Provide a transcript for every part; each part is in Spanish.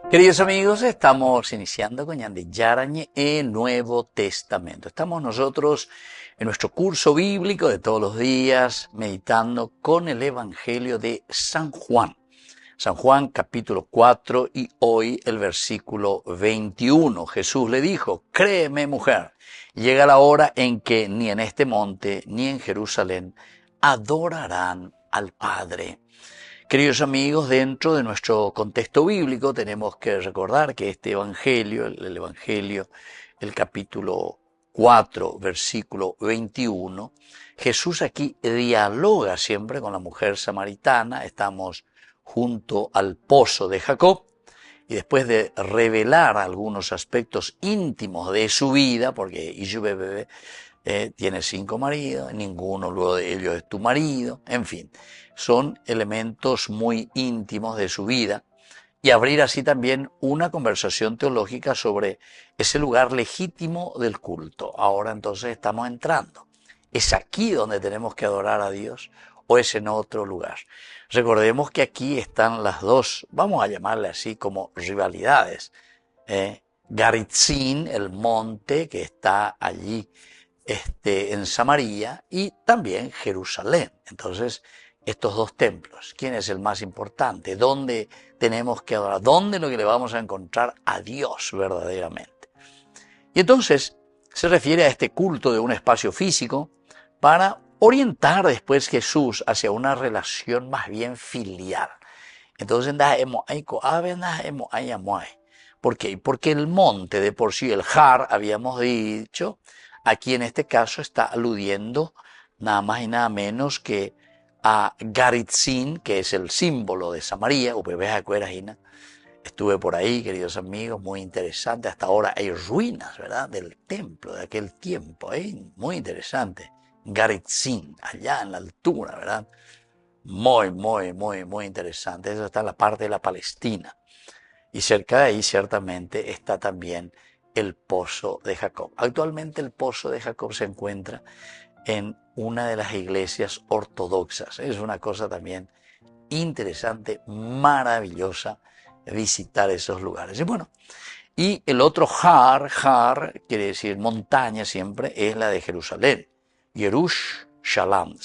Queridos amigos, estamos iniciando con Yandi Yarañe el Nuevo Testamento. Estamos nosotros en nuestro curso bíblico de todos los días meditando con el Evangelio de San Juan. San Juan capítulo 4 y hoy el versículo 21. Jesús le dijo: créeme, mujer, llega la hora en que ni en este monte ni en Jerusalén adorarán al Padre. Queridos amigos, dentro de nuestro contexto bíblico tenemos que recordar que este Evangelio, el Evangelio, el capítulo 4, versículo 21, Jesús aquí dialoga siempre con la mujer samaritana. Estamos junto al pozo de Jacob y después de revelar algunos aspectos íntimos de su vida, porque Iyubebe tiene 5 maridos, ninguno luego de ellos es tu marido, en fin, son elementos muy íntimos de su vida, y abrir así también una conversación teológica sobre ese lugar legítimo del culto. Ahora entonces estamos entrando. ¿Es aquí donde tenemos que adorar a Dios o es en otro lugar? Recordemos que aquí están las dos, vamos a llamarle así, como rivalidades. Garitzín, el monte que está allí en Samaria, y también Jerusalén. Entonces, estos dos templos, ¿quién es el más importante? ¿Dónde tenemos que adorar? ¿Dónde es lo que le vamos a encontrar a Dios verdaderamente? Y entonces se refiere a este culto de un espacio físico para orientar después Jesús hacia una relación más bien filial. Entonces, ¿por qué? Porque el monte de por sí, el Har, habíamos dicho, aquí en este caso está aludiendo nada más y nada menos que a Garitzín, que es el símbolo de Samaria. Estuve por ahí, queridos amigos, muy interesante. Hasta ahora hay ruinas, ¿verdad?, del templo de aquel tiempo, muy interesante. Garitzín, allá en la altura, ¿verdad? Muy interesante. Eso está en la parte de la Palestina. Y cerca de ahí ciertamente está también el pozo de Jacob. Actualmente el pozo de Jacob se encuentra en una de las iglesias ortodoxas. Es una cosa también interesante, maravillosa, visitar esos lugares. Y bueno, y el otro Har quiere decir montaña siempre, es la de Jerusalén. Jerusalem,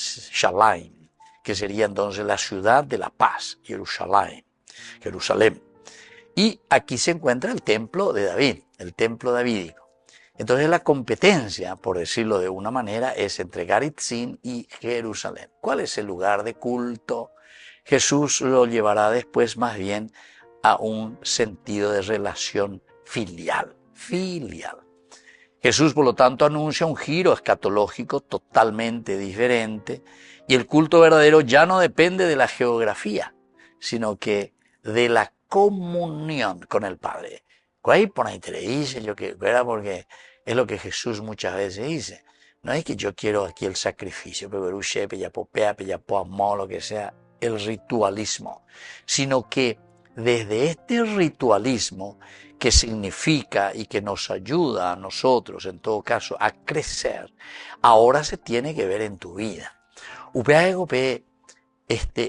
que sería entonces la ciudad de la paz, Jerusalén. Y aquí se encuentra el templo de David, el templo davídico. Entonces la competencia, por decirlo de una manera, es entre Garitzín y Jerusalén. ¿Cuál es el lugar de culto? Jesús lo llevará después más bien a un sentido de relación filial. Jesús, por lo tanto, anuncia un giro escatológico totalmente diferente, y el culto verdadero ya no depende de la geografía, sino que de la comunión con el Padre. Ahí por ahí te le dice yo que, ¿verdad? Porque es lo que Jesús muchas veces dice. No es que yo quiero aquí el sacrificio, lo que sea, el ritualismo, sino que desde este ritualismo, que significa y que nos ayuda a nosotros, en todo caso, a crecer, ahora se tiene que ver en tu vida.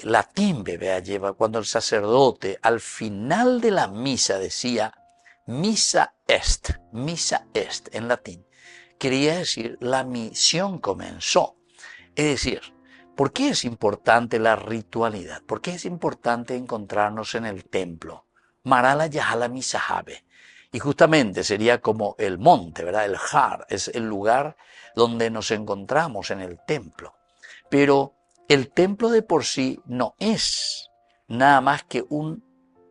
Latín lleva cuando el sacerdote al final de la misa decía misa est en latín, quería decir la misión comenzó. Es decir, ¿por qué es importante la ritualidad? ¿Por qué es importante encontrarnos en el templo? Marala Yahala Misahabe. Y justamente sería como el monte, ¿verdad? El Har es el lugar donde nos encontramos en el templo. Pero el templo de por sí no es nada más que un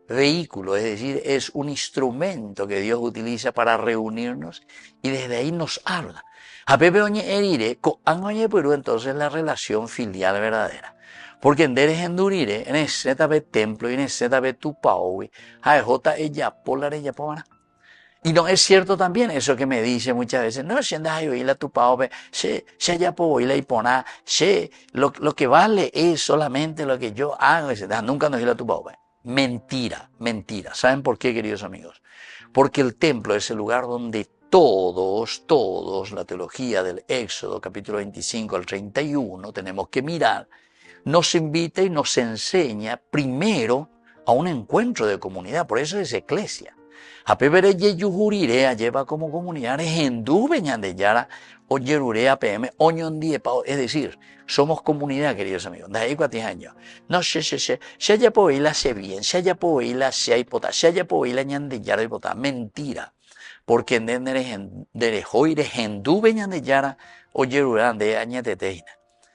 vehículo, es decir, es un instrumento que Dios utiliza para reunirnos y desde ahí nos habla. Entonces la relación filial verdadera. Porque en deres endurire, en ese templo y en ese tu paui, jota ella polar ella pomana. Y no es cierto también eso que me dice muchas veces, no, si andas a oír la tu paope, se ya puedo oír la hipona, lo que vale es solamente lo que yo hago, nunca nos oí la tu paope. Mentira. ¿Saben por qué, queridos amigos? Porque el templo es el lugar donde todos, la teología del Éxodo, capítulo 25 al 31, tenemos que mirar, nos invita y nos enseña primero a un encuentro de comunidad. Por eso es eclesia. A pebere yeyujurirea lleva como comunidad hendú de yara o yerurea pm oñondiepa. Es decir, somos comunidad, queridos amigos. De ahí 4 años. No se haya poela se bien, se haya poela se hay pota, se haya poela ñande yara y pota. Mentira. Porque en derejoire hendú de yara o yerurea de añateteina.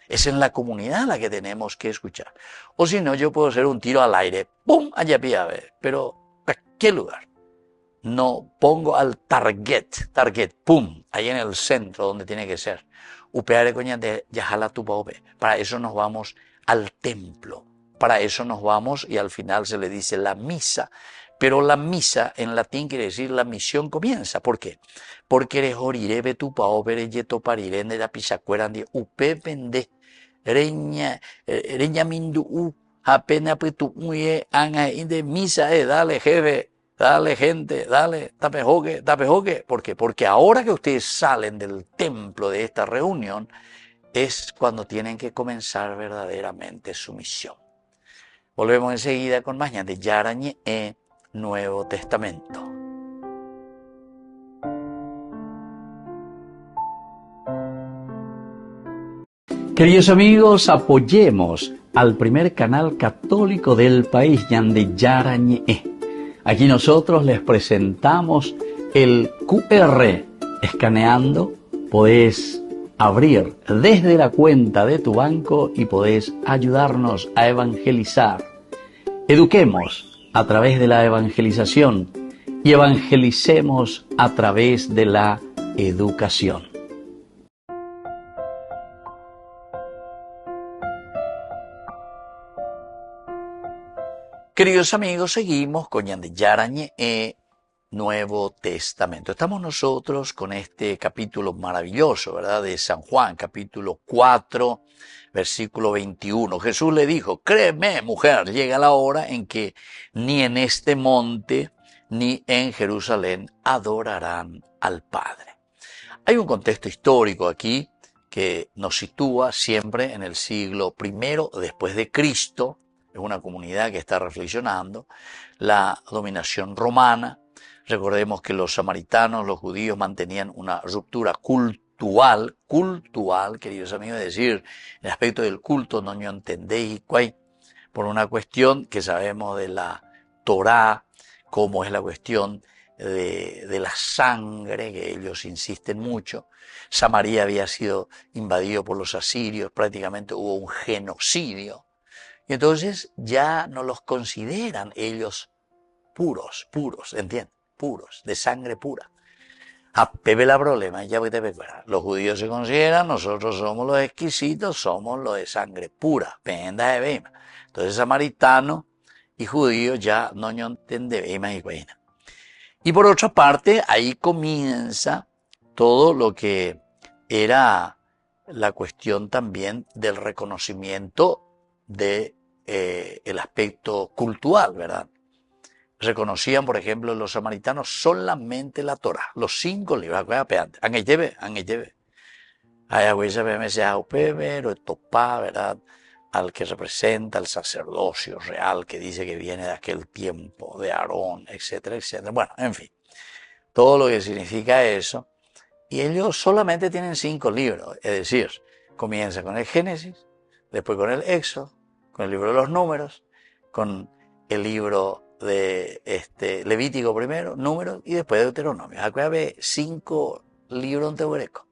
Es en la comunidad la que tenemos que escuchar. O si no, yo puedo hacer un tiro al aire. ¡Pum! Allá piave. Pero, ¿a qué lugar? No pongo al target, ¡pum! Ahí en el centro donde tiene que ser. Upeare coña de yajala tu paope. Para eso nos vamos al templo. Para eso nos vamos y al final se le dice la misa. Pero la misa en latín quiere decir la misión comienza. ¿Por qué? Porque eres orirebe tu paope yeto parirende da pisacueran de upe pende. Reña mindu apenas pues tu muye anga de misa dale jefe, dale gente, dale tapejoque. ¿Por qué? Porque ahora que ustedes salen del templo de esta reunión es cuando tienen que comenzar verdaderamente su misión. Volvemos enseguida con más de Yarañe Nuevo Testamento. Queridos amigos, apoyemos al primer canal católico del país, Yande Yarañe. Aquí nosotros les presentamos el QR. Escaneando, podés abrir desde la cuenta de tu banco y podés ayudarnos a evangelizar. Eduquemos a través de la evangelización y evangelicemos a través de la educación. Queridos amigos, seguimos con Yande Yarañe Nuevo Testamento. Estamos nosotros con este capítulo maravilloso, ¿verdad? De San Juan, capítulo 4, versículo 21. Jesús le dijo, créeme, mujer, llega la hora en que ni en este monte ni en Jerusalén adorarán al Padre. Hay un contexto histórico aquí que nos sitúa siempre en el siglo I después de Cristo. Es una comunidad que está reflexionando la dominación romana. Recordemos que los samaritanos, los judíos, mantenían una ruptura cultural, queridos amigos, es decir, el aspecto del culto no entendéis cuál, por una cuestión que sabemos de la Torá, como es la cuestión de la sangre, que ellos insisten mucho. Samaria había sido invadido por los asirios, prácticamente hubo un genocidio. Y entonces ya no los consideran ellos puros, ¿entiendes? Puros, de sangre pura. A Pepe la problema, ya voy a ver. Los judíos se consideran, nosotros somos los exquisitos, somos los de sangre pura, penda de bema. Entonces samaritano y judío ya no entienden de bema y cuena. Y por otra parte, ahí comienza todo lo que era la cuestión también del reconocimiento de el aspecto cultural, ¿verdad? Reconocían, por ejemplo, los samaritanos solamente la Torá, los 5 libros. ¿Verdad? Al que representa el sacerdocio real, que dice que viene de aquel tiempo de Aarón, etcétera, etcétera. Bueno, en fin, todo lo que significa eso. Y ellos solamente tienen 5 libros, es decir, comienza con el Génesis, después con el Éxodo, con el libro de los números, con el libro de Levítico primero, números, y después de Deuteronomio. Acá hay 5 libros en teoreco.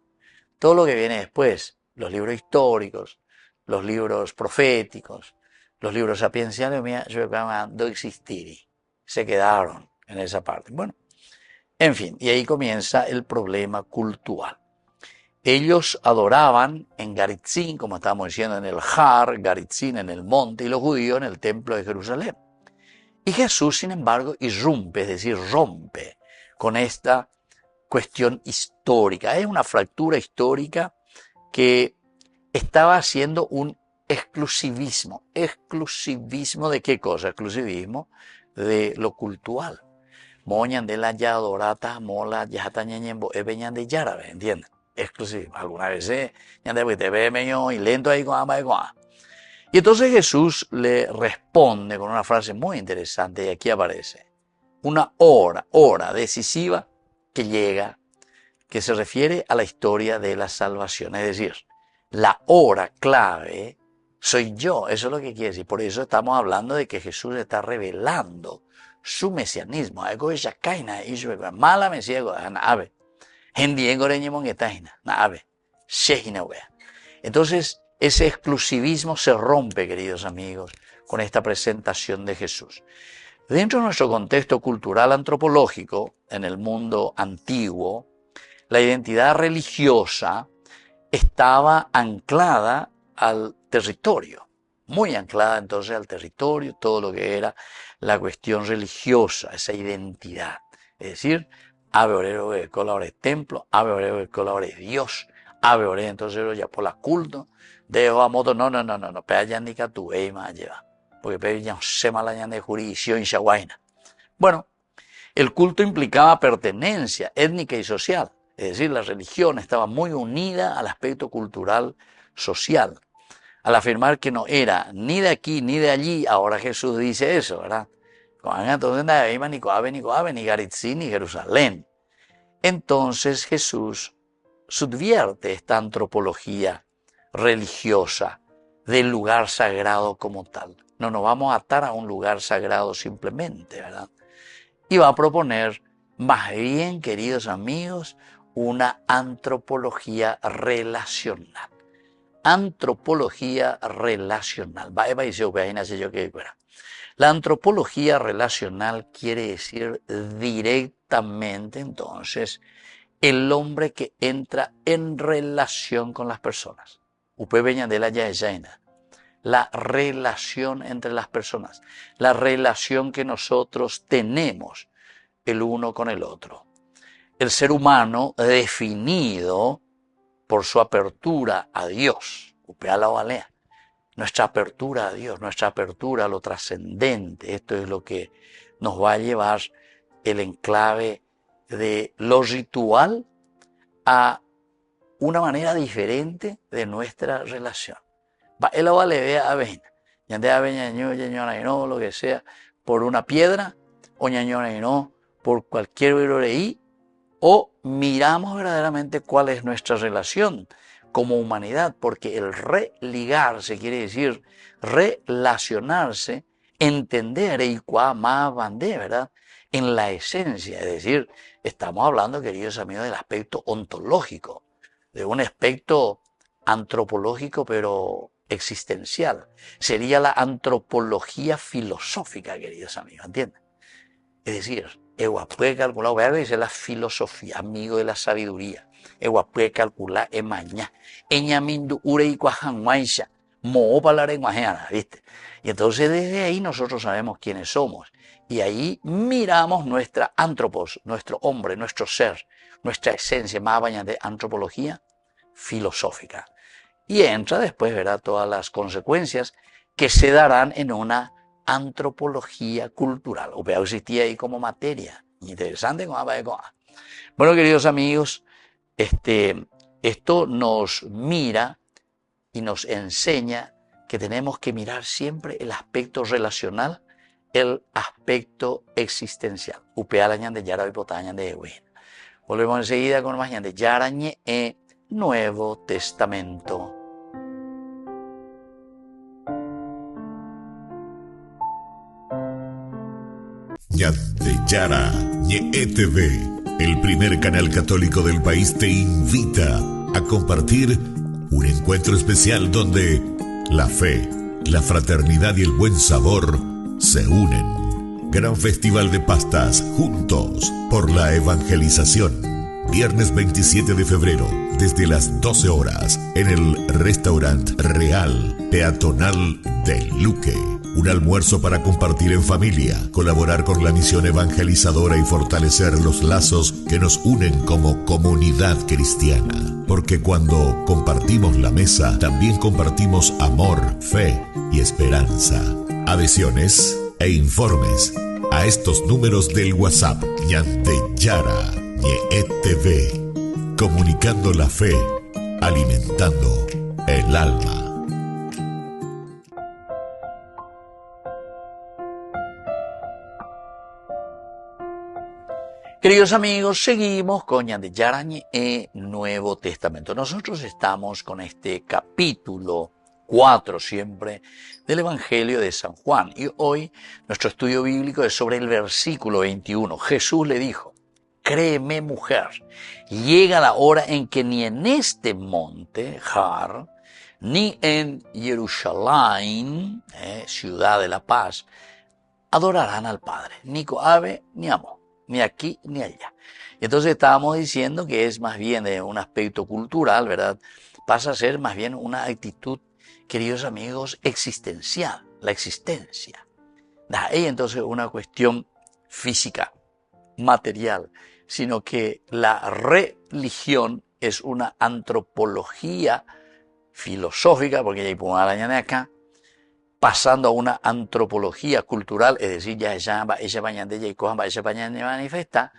Todo lo que viene después, los libros históricos, los libros proféticos, los libros sapienciales, yo no existirían, se quedaron en esa parte. Bueno, en fin, y ahí comienza el problema cultural. Ellos adoraban en Garitzín, como estábamos diciendo, en el Har, Garitzín en el monte, y los judíos en el templo de Jerusalén. Y Jesús, sin embargo, irrumpe, es decir, rompe con esta cuestión histórica. Es una fractura histórica que estaba haciendo un exclusivismo. ¿Exclusivismo de qué cosa? Exclusivismo de lo cultural. Moñan de la ya adorata, mola, ya tañeñembo, ebeñan de yárabe, ¿entienden? Exclusivo. Algunas veces, ya te ve medio y lento ahí con ama. Y entonces Jesús le responde con una frase muy interesante y aquí aparece. Una hora decisiva que llega, que se refiere a la historia de la salvación. Es decir, la hora clave soy yo. Eso es lo que quiere decir. Por eso estamos hablando de que Jesús está revelando su mesianismo. Mala mesías ave. Entonces, ese exclusivismo se rompe, queridos amigos, con esta presentación de Jesús. Dentro de nuestro contexto cultural antropológico, en el mundo antiguo, la identidad religiosa estaba anclada al territorio, muy anclada entonces al territorio, todo lo que era la cuestión religiosa, esa identidad. Es decir, ave orero que colabore templo, ave orero que colabore Dios, ave orero entonces ya por la culto, dejo a moto, no, peayan ni que tu eima lleva, porque peayan se malayan de jurisdicción y shawaina. Bueno, el culto implicaba pertenencia étnica y social, es decir, la religión estaba muy unida al aspecto cultural social. Al afirmar que no era ni de aquí ni de allí, ahora Jesús dice eso, ¿verdad? Ni Garitzi ni Jerusalén. Entonces Jesús subvierte esta antropología religiosa del lugar sagrado como tal. No nos vamos a atar a un lugar sagrado simplemente, ¿verdad? Y va a proponer, más bien, queridos amigos, una antropología relacional. Antropología relacional. La antropología relacional quiere decir directamente, entonces, el hombre que entra en relación con las personas. La relación entre las personas, la relación que nosotros tenemos el uno con el otro. El ser humano definido por su apertura a Dios, nuestra apertura a Dios, nuestra apertura a lo trascendente, esto es lo que nos va a llevar el enclave de lo ritual a una manera diferente de nuestra relación. Él le ve a Ben, lo que sea, por una piedra, o no por cualquier viroreí, o miramos verdaderamente cuál es nuestra relación como humanidad, porque el religarse quiere decir relacionarse, entender y ¿verdad? En la esencia, es decir, estamos hablando, queridos amigos, del aspecto ontológico, de un aspecto antropológico, pero existencial. Sería la antropología filosófica, queridos amigos, ¿entienden? Es decir, Ewa puede calcular, voy a decir la filosofía, amigo de la sabiduría. Ewa puede calcular emaña. Eñamindu urei cuajanguaisha. Mo palarenguajeana, ¿viste? Y entonces desde ahí nosotros sabemos quiénes somos. Y ahí miramos nuestra antropos, nuestro hombre, nuestro ser, nuestra esencia, más allá de antropología filosófica. Y entra después, ¿verdad?, todas las consecuencias que se darán en una antropología cultural. O sea, existía ahí como materia. Interesante. Bueno, queridos amigos, esto nos mira y nos enseña que tenemos que mirar siempre el aspecto relacional, el aspecto existencial. Volvemos enseguida con más de Yarañe e Nuevo Testamento. Yara, TV, el primer canal católico del país, te invita a compartir un encuentro especial donde la fe, la fraternidad y el buen sabor se unen. Gran Festival de Pastas, juntos por la evangelización. Viernes 27 de febrero, desde las 12 horas, en el Restaurant Real Peatonal del Luque. Un almuerzo para compartir en familia, colaborar con la misión evangelizadora y fortalecer los lazos que nos unen como comunidad cristiana. Porque cuando compartimos la mesa, también compartimos amor, fe y esperanza. Adhesiones e informes a estos números del WhatsApp. Yara, TV, comunicando la fe, alimentando el alma. Queridos amigos, seguimos con Ñande Yarañe e Nuevo Testamento. Nosotros estamos con este capítulo 4 siempre del Evangelio de San Juan. Y hoy nuestro estudio bíblico es sobre el versículo 21. Jesús le dijo: créeme, mujer, llega la hora en que ni en este monte, Har, ni en Jerusalén, ciudad de la paz, adorarán al Padre, ni coave ni amo, ni aquí ni allá. Entonces estábamos diciendo que es más bien de un aspecto cultural, ¿verdad? Pasa a ser más bien una actitud, queridos amigos, existencial, la existencia. No hay entonces una cuestión física, material, sino que la religión es una antropología filosófica, porque ya hay una araña acá, pasando a una antropología cultural, es decir, ella manifiesta,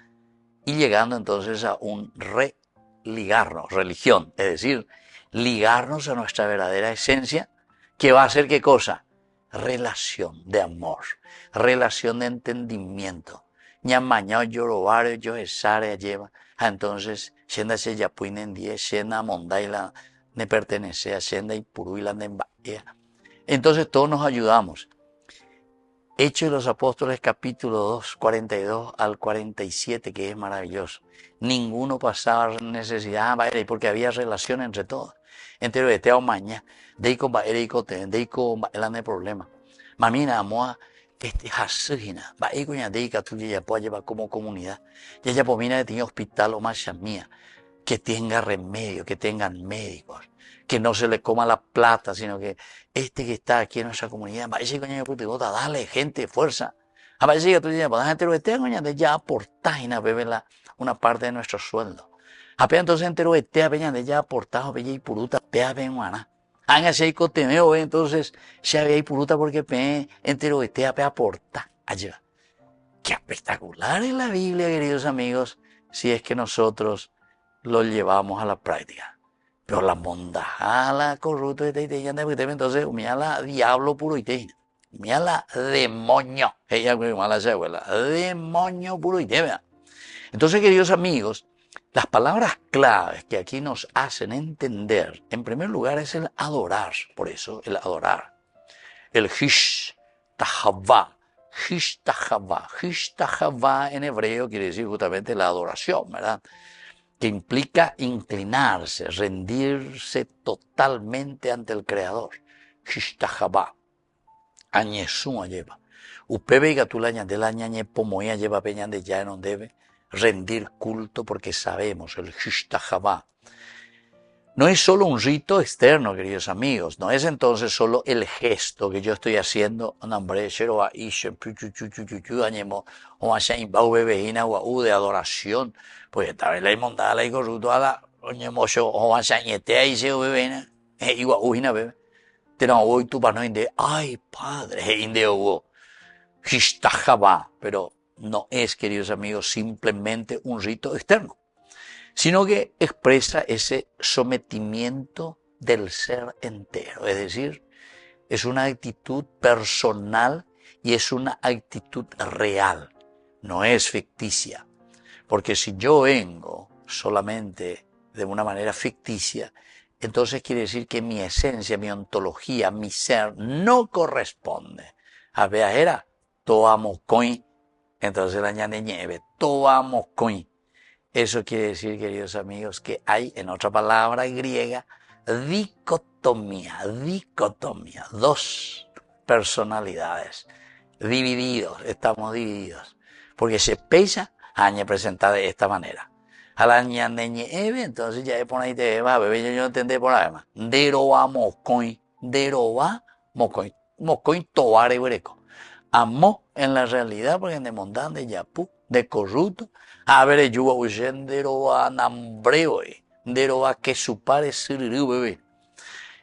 y llegando entonces a un religarnos, religión, es decir, ligarnos a nuestra verdadera esencia, que va a ser ¿qué cosa? Relación de amor, relación de entendimiento. Ñamañao yorobaro yo esare lleva, entonces, sienda se yapuinen die, sienda mondaila ne pertenece a sienda y puruila ne mbaea. Entonces todos nos ayudamos. Hechos de los Apóstoles capítulo 2, 42 al 47, que es maravilloso. Ninguno pasaba necesidad, porque había relación entre todos. Entero de teo maña, deiko ba ereiko ten, deiko ba elane problema. Mamina amoa hasugina, ba eiko ña deika tuya ya puede llevar como comunidad. Ya pomina que tiene hospital o más mía, que tenga remedio, que tengan médicos, que no se le coma la plata, sino que que está aquí en nuestra comunidad, parece que dale gente, fuerza. A veces que tú dices, pues entero de tengo ya aportar y una parte de nuestro sueldo. Apenas entonces entero de te de ya aportado, bella y puruta, pea benguana. Hagan así cotemeo, entonces se había y puruta porque entero de te aporta allá. Qué espectacular es la Biblia, queridos amigos, si es que nosotros lo llevamos a la práctica. Pero la mondajala corrupto de teite, entonces, mira la diablo puro y te, mira la demonio, ella mala se abuela, demonio puro y te, vea. Entonces, queridos amigos, las palabras claves que aquí nos hacen entender, en primer lugar, es el adorar, por eso, el adorar. El hish tahavá, hish tahavá en hebreo quiere decir justamente la adoración, ¿verdad? Que implica inclinarse, rendirse totalmente ante el Creador. Shishtahabá. Añesúa lleva. Upebe y gatulaña de la ñañe pomoya lleva peña de ya no debe rendir culto porque sabemos el Shishtahabá. No es solo un rito externo, queridos amigos, no es entonces solo el gesto que yo estoy haciendo, de adoración, pues tal vez la inmundada la corrupto a la oñemocho o añete ahí se bebena, igual ujina bebe. Pero hoy tu pano inde, ay padre, inde hubo, pero no es, queridos amigos, simplemente un rito externo, sino que expresa ese sometimiento del ser entero. Es decir, es una actitud personal y es una actitud real, no es ficticia. Porque si yo vengo solamente de una manera ficticia, entonces quiere decir que mi esencia, mi ontología, mi ser no corresponde. A ver, era, toamos coin, entonces la ñane nieve, toamos coin. Eso quiere decir, queridos amigos, que hay, en otra palabra griega, dicotomía, dos personalidades, divididos, estamos divididos, porque se pesa añe presentada de esta manera. A la ñandeñe eve, entonces ya pone ahí te va, bebé, yo no entendí por ahí más. Deroba mocoin, mocoin toare huereco. Amó en la realidad, porque en demondán de yapú, de corrupto, a ver, yo voy a deroba nambreo, deroba que su padre siriru bebé.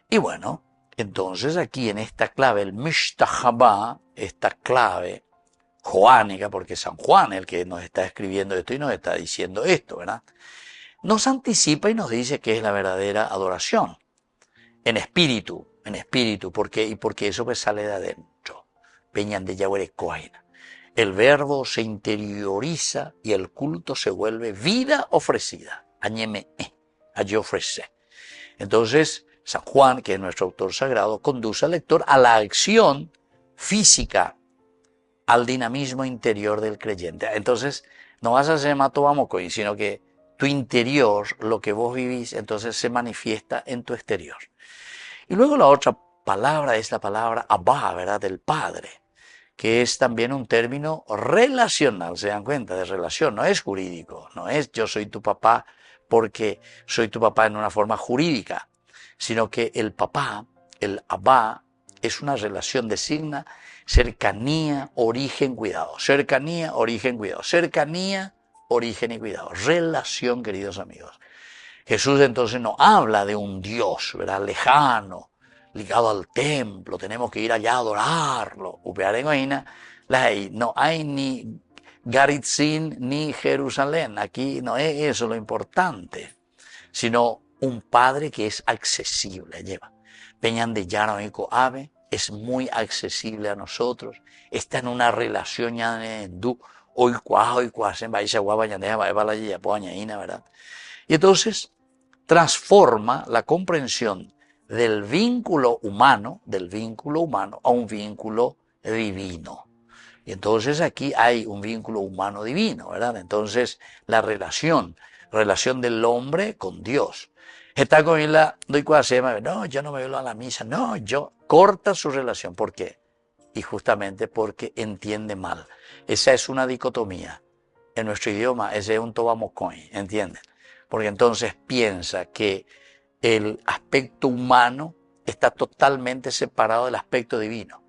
Y bueno, entonces aquí en esta clave, el Mishtahabá, esta clave joánica, porque San Juan es el que nos está escribiendo esto y nos está diciendo esto, ¿verdad? Nos anticipa y nos dice que es la verdadera adoración, en espíritu, porque eso pues sale de adentro. Peñan de Yahweh Coaina. El verbo se interioriza y el culto se vuelve vida ofrecida. Añeme, allí ofrece. Entonces, San Juan, que es nuestro autor sagrado, conduce al lector a la acción física, al dinamismo interior del creyente. Entonces, no vas a ser matobamocoy, sino que tu interior, lo que vos vivís, entonces se manifiesta en tu exterior. Y luego la otra palabra es la palabra Abba, ¿verdad? Del Padre, que es también un término relacional, se dan cuenta, de relación, no es jurídico, no es yo soy tu papá porque soy tu papá en una forma jurídica, sino que el papá, el Abba, es una relación, designa cercanía, origen, cuidado. Cercanía, origen, cuidado. Cercanía, origen y cuidado. Relación, queridos amigos. Jesús entonces no habla de un Dios, ¿verdad? Lejano, ligado al templo, tenemos que ir allá a adorarlo. No hay ni Garitzin ni Jerusalén. Aquí no es eso lo importante, sino un Padre que es accesible. Lleva. Peñan de Yaramico Ave es muy accesible a nosotros. Está en una relación ya de hoy cuasen, ¿verdad? Y entonces transforma la comprensión del vínculo humano a un vínculo divino. Y entonces aquí hay un vínculo humano divino, ¿verdad? Entonces la relación del hombre con Dios. Está con la no, yo no me veo a la misa, no, yo corta su relación. ¿Por qué? Y justamente porque entiende mal. Esa es una dicotomía. En nuestro idioma ese es un tobamocoin, ¿entienden? Porque entonces piensa que el aspecto humano está totalmente separado del aspecto divino.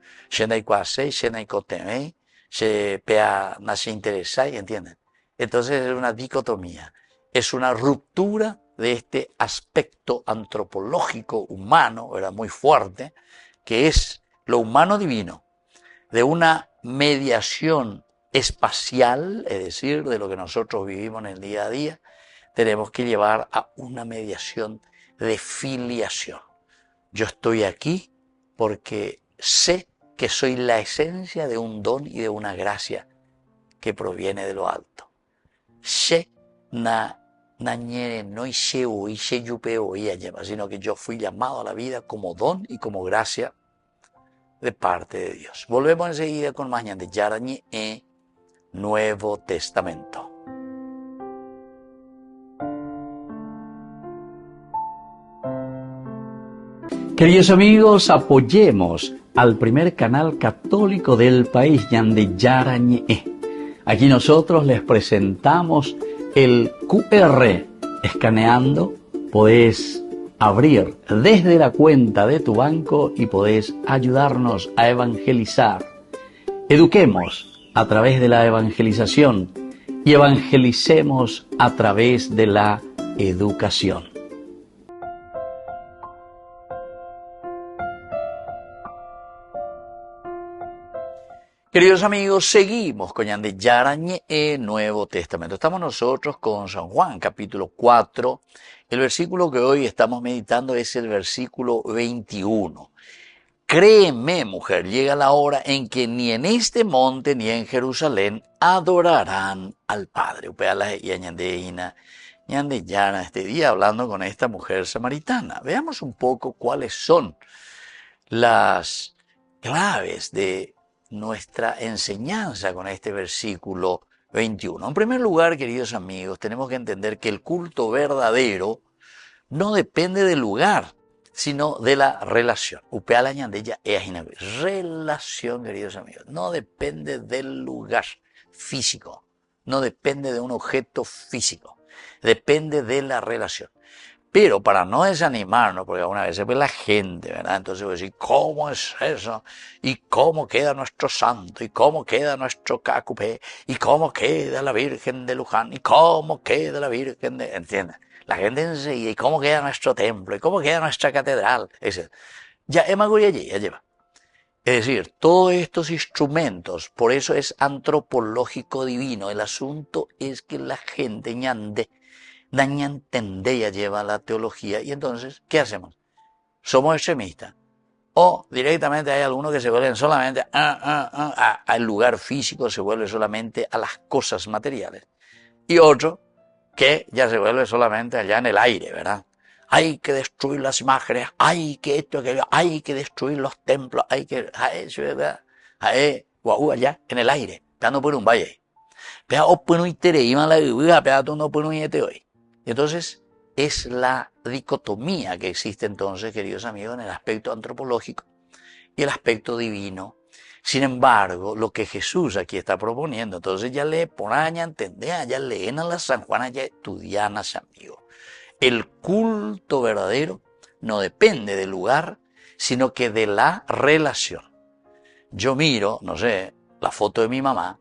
¿Entienden? Entonces es una dicotomía, es una ruptura de este aspecto antropológico humano, ¿verdad? Muy fuerte, que es lo humano divino, de una mediación espacial, es decir, de lo que nosotros vivimos en el día a día, tenemos que llevar a una mediación de filiación. Yo estoy aquí porque sé que soy la esencia de un don y de una gracia que proviene de lo alto. Sino que yo fui llamado a la vida como don y como gracia de parte de Dios. Volvemos enseguida con más de Yarañe Nuevo Testamento. Queridos amigos, apoyemos al primer canal católico del país, Ñande Yarañe. Aquí nosotros les presentamos el QR. Escaneando, podés abrir desde la cuenta de tu banco y podés ayudarnos a evangelizar. Eduquemos a través de la evangelización y evangelicemos a través de la educación. Queridos amigos, seguimos con Ñande Yarañe Nuevo Testamento. Estamos nosotros con San Juan, capítulo 4. El versículo que hoy estamos meditando es el versículo 21. Créeme, mujer, llega la hora en que ni en este monte ni en Jerusalén adorarán al Padre. Ñande Yara, este día hablando con esta mujer samaritana. Veamos un poco cuáles son las claves de nuestra enseñanza con este versículo 21. En primer lugar, queridos amigos, tenemos que entender que el culto verdadero no depende del lugar, sino de la relación. Relación, queridos amigos, no depende del lugar físico, no depende de un objeto físico, depende de la relación. Pero para no desanimarnos, porque alguna vez pues la gente, ¿verdad? Entonces voy a decir, ¿cómo es eso? ¿Y cómo queda nuestro santo? ¿Y cómo queda nuestro Cacupé? ¿Y cómo queda la Virgen de Luján? ¿Y cómo queda la Virgen de...? ¿Entienden? La gente enseguida, ¿y cómo queda nuestro templo? ¿Y cómo queda nuestra catedral? Ya allí, ya lleva. Es decir, todos estos instrumentos, por eso es antropológico divino. El asunto es que la gente ñande, dañan tendella lleva la teología y entonces, ¿qué hacemos? Somos extremistas. O directamente hay algunos que se vuelven solamente al lugar físico, se vuelve solamente a las cosas materiales. Y otro que ya se vuelve solamente allá en el aire, ¿verdad? Hay que destruir las imágenes, hay que esto, hay que destruir los templos, hay que... allá en el aire, dando por un valle. Entonces, es la dicotomía que existe entonces, queridos amigos, en el aspecto antropológico y el aspecto divino. Sin embargo, lo que Jesús aquí está proponiendo, entonces ya le ponen a entender, ya leen a la San Juana, ya estudian a amigos. El culto verdadero no depende del lugar, sino que de la relación. Yo miro, no sé, la foto de mi mamá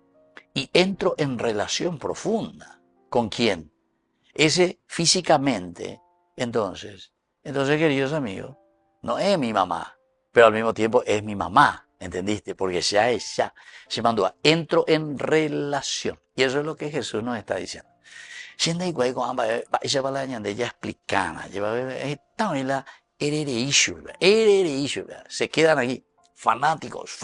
y entro en relación profunda. ¿Con quién? Ese físicamente. Entonces, queridos amigos, no es mi mamá, pero al mismo tiempo es mi mamá, ¿entendiste? Porque ya es ya. Se mandó, entro en relación. Y eso es lo que Jesús nos está diciendo. Ya explicana, se quedan aquí, fanáticos.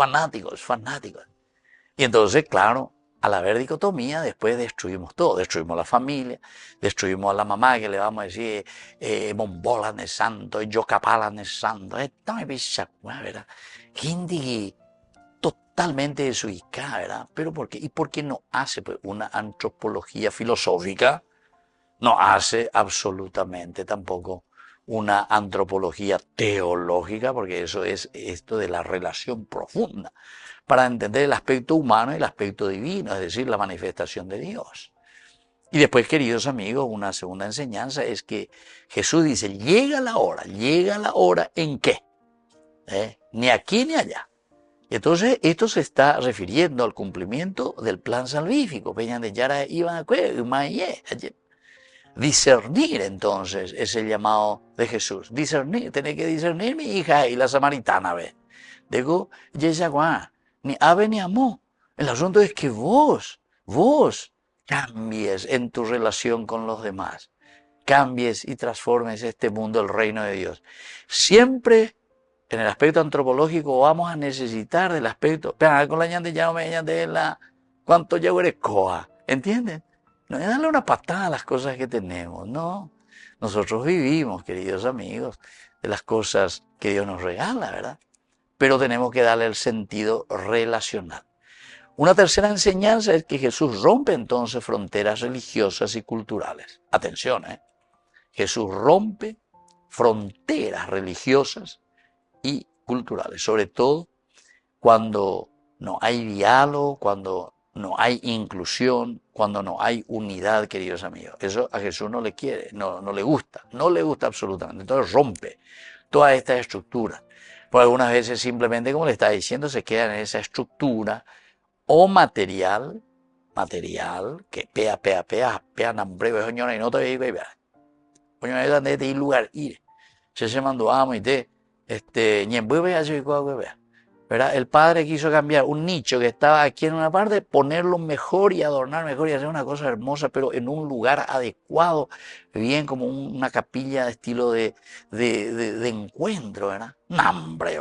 Y entonces, claro, al haber dicotomía, después destruimos todo. Destruimos la familia, destruimos a la mamá, que le vamos a decir Mombola de santo, Yocapala de santo. ¿Verdad? Gente totalmente desubicada, ¿verdad? ¿Pero por qué? ¿Y por qué no hace pues, una antropología filosófica? No hace absolutamente tampoco una antropología teológica, porque eso es esto de la relación profunda, para entender el aspecto humano y el aspecto divino, es decir, la manifestación de Dios. Y después, queridos amigos, una segunda enseñanza es que Jesús dice, llega la hora ¿en qué? Ni aquí ni allá. Entonces, esto se está refiriendo al cumplimiento del plan salvífico. Discernir, entonces, es el llamado de Jesús. Discernir, tenés que discernir, mi hija y la samaritana, ¿ves? Digo, ni ave ni amó. El asunto es que vos cambies en tu relación con los demás. Cambies y transformes este mundo, el reino de Dios. Siempre en el aspecto antropológico vamos a necesitar del aspecto, con la ñande ya no me ñande la, cuánto ya eres coa, ¿entienden? No es darle una patada a las cosas que tenemos, no. Nosotros vivimos, queridos amigos, de las cosas que Dios nos regala, ¿verdad? Pero tenemos que darle el sentido relacional. Una tercera enseñanza es que Jesús rompe entonces fronteras religiosas y culturales. Atención, Jesús rompe fronteras religiosas y culturales, sobre todo cuando no hay diálogo, cuando no hay inclusión, cuando no hay unidad, queridos amigos. Eso a Jesús no le quiere, no le gusta absolutamente. Entonces rompe toda esta estructura. Por algunas veces simplemente, como le está diciendo, se queda en esa estructura o material, que pea, nambre, y no te veis, coño, de ir lugar, ir. Se mandó amo y te, ¿verdad? El padre quiso cambiar un nicho que estaba aquí en una parte, ponerlo mejor y adornar mejor y hacer una cosa hermosa, pero en un lugar adecuado, bien como una capilla de estilo de encuentro, ¿verdad? Nambre,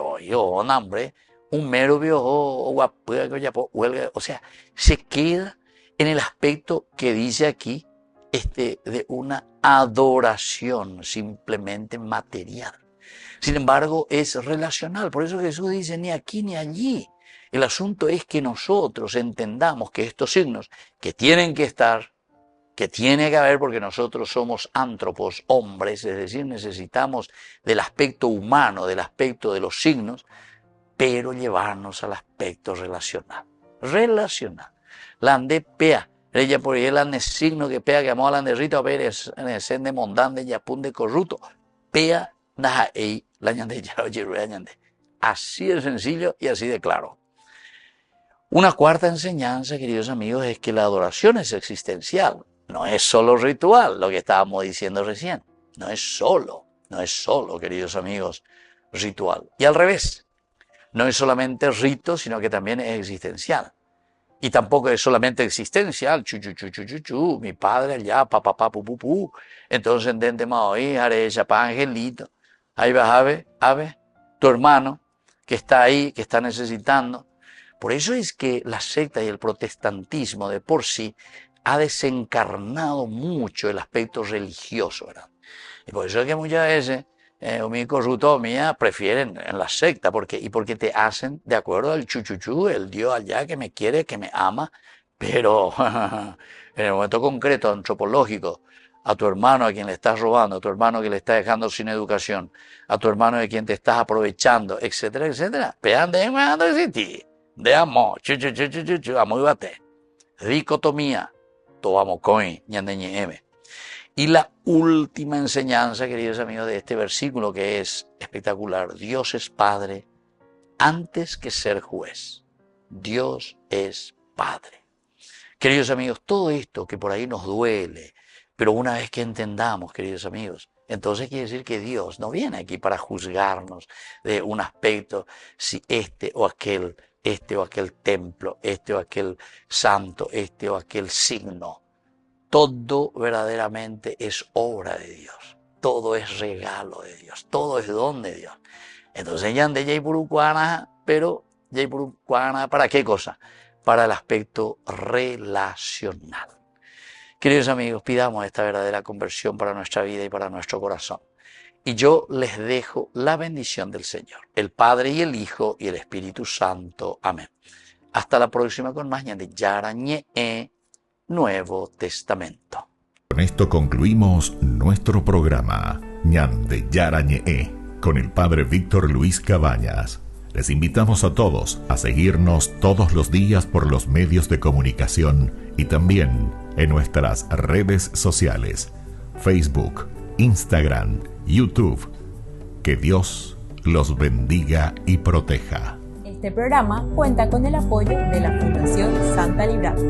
un mero o sea, se queda en el aspecto que dice aquí, de una adoración simplemente material. Sin embargo, es relacional. Por eso Jesús dice, ni aquí ni allí. El asunto es que nosotros entendamos que estos signos que tienen que estar, que tiene que haber porque nosotros somos ántropos, hombres, es decir, necesitamos del aspecto humano, del aspecto de los signos, pero llevarnos al aspecto relacional. Relacional. La ande pea. Ella por ahí la signo que pea que amo a la rito a ver es en de mondande y apunte corrupto. Pea naja ei la ñande ya oye ñande. Así de sencillo y así de claro. Una cuarta enseñanza, queridos amigos, es que la adoración es existencial. No es solo ritual, lo que estábamos diciendo recién. No es solo, queridos amigos, ritual. Y al revés, no es solamente rito, sino que también es existencial. Y tampoco es solamente existencial, mi padre allá, papá, pu. Entonces, entendemos hoy, haré chapa, angelito. Ahí va, ave, tu hermano, que está ahí, que está necesitando. Por eso es que la secta y el protestantismo de por sí ha desencarnado mucho el aspecto religioso, ¿verdad? Y por eso es que muchas veces prefieren en la secta, porque te hacen de acuerdo al chuchuchú, el Dios allá que me quiere, que me ama, pero en el momento concreto, antropológico, a tu hermano a quien le estás robando, a tu hermano que le estás dejando sin educación, a tu hermano de quien te estás aprovechando, etcétera, etcétera. Pean de existir, de amor, amo y bate, dicotomía, toamo coin, ñandeñe. Y la última enseñanza, queridos amigos, de este versículo que es espectacular. Dios es Padre antes que ser juez. Dios es Padre. Queridos amigos, todo esto que por ahí nos duele, pero una vez que entendamos, queridos amigos, entonces quiere decir que Dios no viene aquí para juzgarnos de un aspecto, si este o aquel templo, este o aquel santo, este o aquel signo. Todo verdaderamente es obra de Dios. Todo es regalo de Dios. Todo es don de Dios. Entonces ya de Yaipurucuana, pero Yaipurucuana, ¿para qué cosa? Para el aspecto relacional. Queridos amigos, pidamos esta verdadera conversión para nuestra vida y para nuestro corazón. Y yo les dejo la bendición del Señor, el Padre y el Hijo y el Espíritu Santo. Amén. Hasta la próxima con más de Yarañe Nuevo Testamento. Con esto concluimos nuestro programa Ñande Yarañe con el Padre Víctor Luis Cabañas. Les invitamos a todos a seguirnos todos los días por los medios de comunicación y también en nuestras redes sociales, Facebook, Instagram, YouTube. Que Dios los bendiga y proteja. Este programa cuenta con el apoyo de la Fundación Santa Librada.